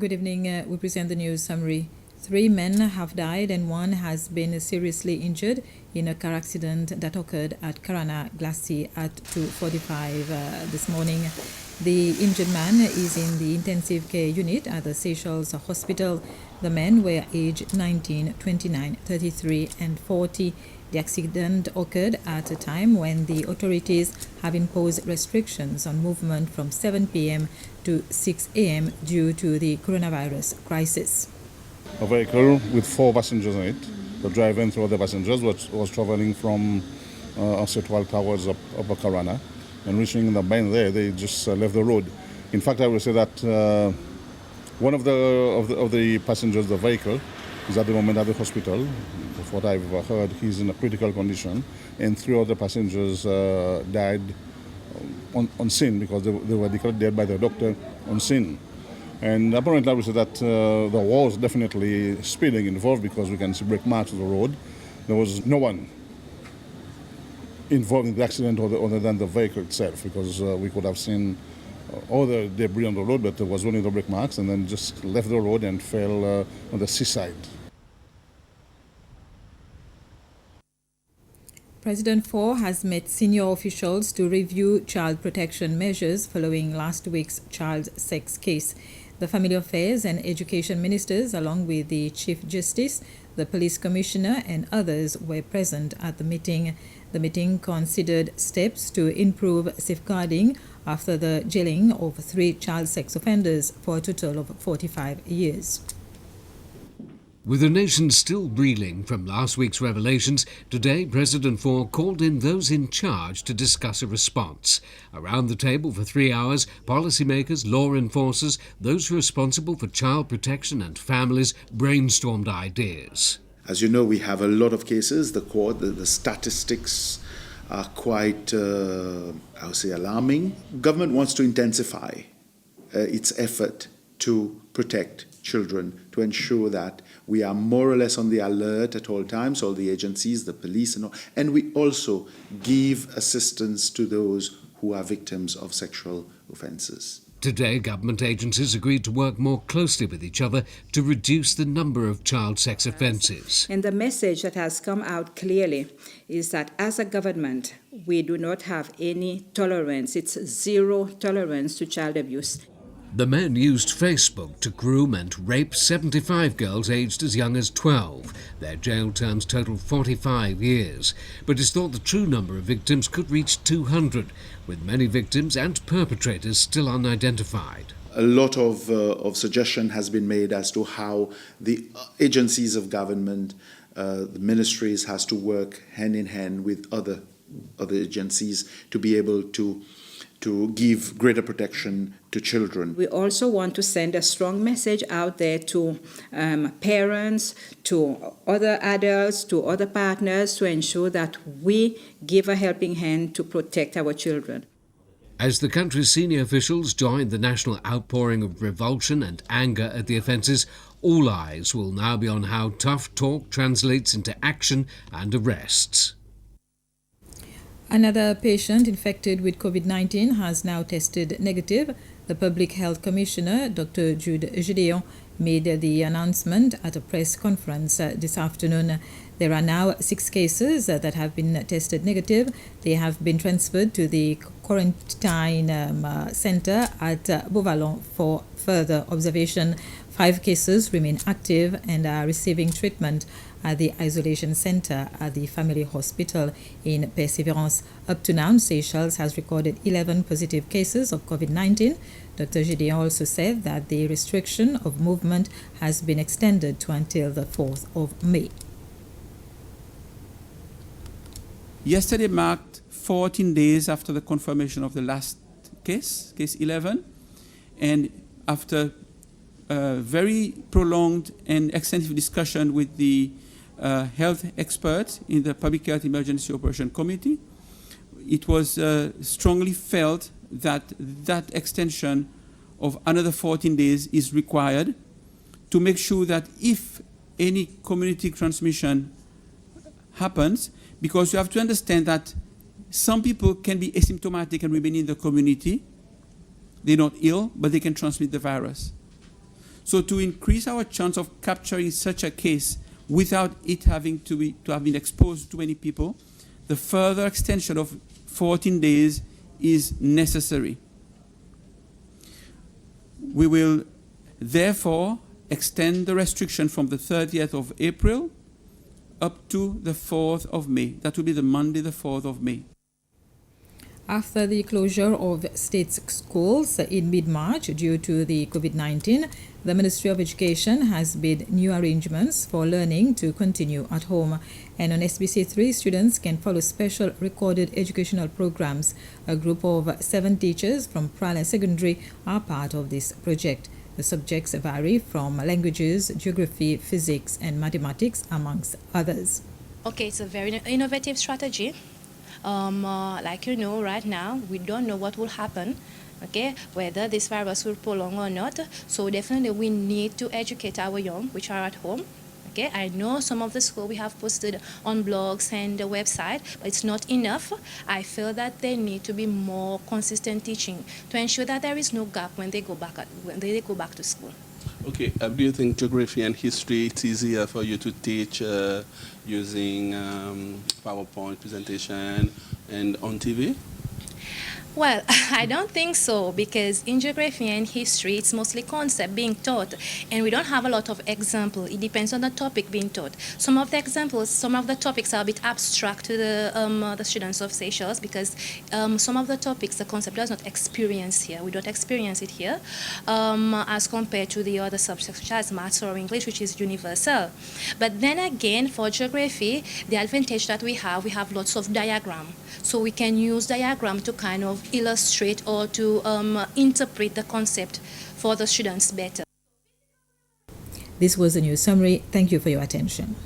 Good evening. We present the news summary. 3 men have died and 1 has been seriously injured in a car accident that occurred at Karana Glacis at 2:45 this morning. The injured man is in the intensive care unit at the Seychelles Hospital. The men were aged 19, 29, 33 and 40. The accident occurred at a time when the authorities have imposed restrictions on movement from 7 p.m. to 6 a.m. due to the coronavirus crisis. A vehicle with 4 passengers in it. The driver and 3 other passengers was traveling from Setwal towards Upper Karana, and reaching the bend there, they just left the road. In fact, I would say that one of the passengers of the vehicle is at the moment at the hospital. Of what I've heard, he's in a critical condition, and 3 other passengers died on scene because they were declared dead by the doctor on scene. And apparently, I would say that there was definitely speeding involved because we can see brake marks on the road. There was no one involved in the accident other than the vehicle itself, because we could have seen all the debris on the road, but there was only the brake marks, and then just left the road and fell on the seaside. President Faure has met senior officials to review child protection measures following last week's child sex case. The Family Affairs and Education Ministers, along with the Chief Justice, the Police Commissioner and others were present at the meeting. The meeting considered steps to improve safeguarding after the jailing of 3 child sex offenders for a total of 45 years. With the nation still reeling from last week's revelations, today President Faure called in those in charge to discuss a response. Around the table for 3 hours, policymakers, law enforcers, those responsible for child protection and families brainstormed ideas. As you know, we have a lot of cases. The statistics are quite, I would say, alarming. Government wants to intensify its effort to protect children, to ensure that we are more or less on the alert at all times, all the agencies, the police and all, and we also give assistance to those who are victims of sexual offences. Today, government agencies agreed to work more closely with each other to reduce the number of child sex offences. And the message that has come out clearly is that as a government, we do not have any tolerance. It's zero tolerance to child abuse. The men used Facebook to groom and rape 75 girls aged as young as 12. Their jail terms total 45 years. But it's thought the true number of victims could reach 200, with many victims and perpetrators still unidentified. A lot of suggestion has been made as to how the agencies of government, the ministries, has to work hand in hand with other agencies to be able to give greater protection to children. We also want to send a strong message out there to parents, to other adults, to other partners, to ensure that we give a helping hand to protect our children. As the country's senior officials join the national outpouring of revulsion and anger at the offences, all eyes will now be on how tough talk translates into action and arrests. Another patient infected with COVID-19 has now tested negative. The Public Health Commissioner, Dr. Jude Gédéon, made the announcement at a press conference this afternoon. There are now 6 cases that have been tested negative. They have been transferred to the quarantine center at Beauvallon for further observation. 5 cases remain active and are receiving treatment at the isolation center at the Family Hospital in Perseverance. Up to now, Seychelles has recorded 11 positive cases of COVID-19. Dr. Gédéon also said that the restriction of movement has been extended to until the 4th of May. Yesterday marked 14 days after the confirmation of the last case, case 11, and after very prolonged and extensive discussion with the health experts in the Public Health Emergency Operation Committee, it was strongly felt that that extension of another 14 days is required to make sure that if any community transmission happens, because you have to understand that some people can be asymptomatic and remain in the community. They're not ill, but they can transmit the virus. So to increase our chance of capturing such a case without it having to have been exposed to many people, the further extension of 14 days is necessary. We will therefore extend the restriction from the 30th of April up to the 4th of May. That will be the Monday, the 4th of May. After the closure of state schools in mid-March due to the COVID-19, the Ministry of Education has made new arrangements for learning to continue at home. And on SBC3, students can follow special recorded educational programs. A group of 7 teachers from Prana Secondary are part of this project. The subjects vary from languages, geography, physics, and mathematics, amongst others. Okay, it's a very innovative strategy. Like you know, right now, we don't know what will happen, okay, whether this virus will prolong or not. So definitely we need to educate our young, which are at home. Okay, I know some of the school we have posted on blogs and the website, but it's not enough. I feel that there need to be more consistent teaching to ensure that there is no gap when they go back to school. Okay, do you think geography and history, it's easier for you to teach using PowerPoint presentation and on TV? Well, I don't think so, because in geography and history, it's mostly concept being taught, and we don't have a lot of example. It depends on the topic being taught. Some of the examples, some of the topics are a bit abstract to the students of Seychelles, because some of the topics, the concept does not experience here. We don't experience it here, as compared to the other subjects, such as maths or English, which is universal. But then again, for geography, the advantage that we have lots of diagram. So we can use diagram to kind of illustrate or to interpret the concept for the students better. This was a news summary. Thank you for your attention.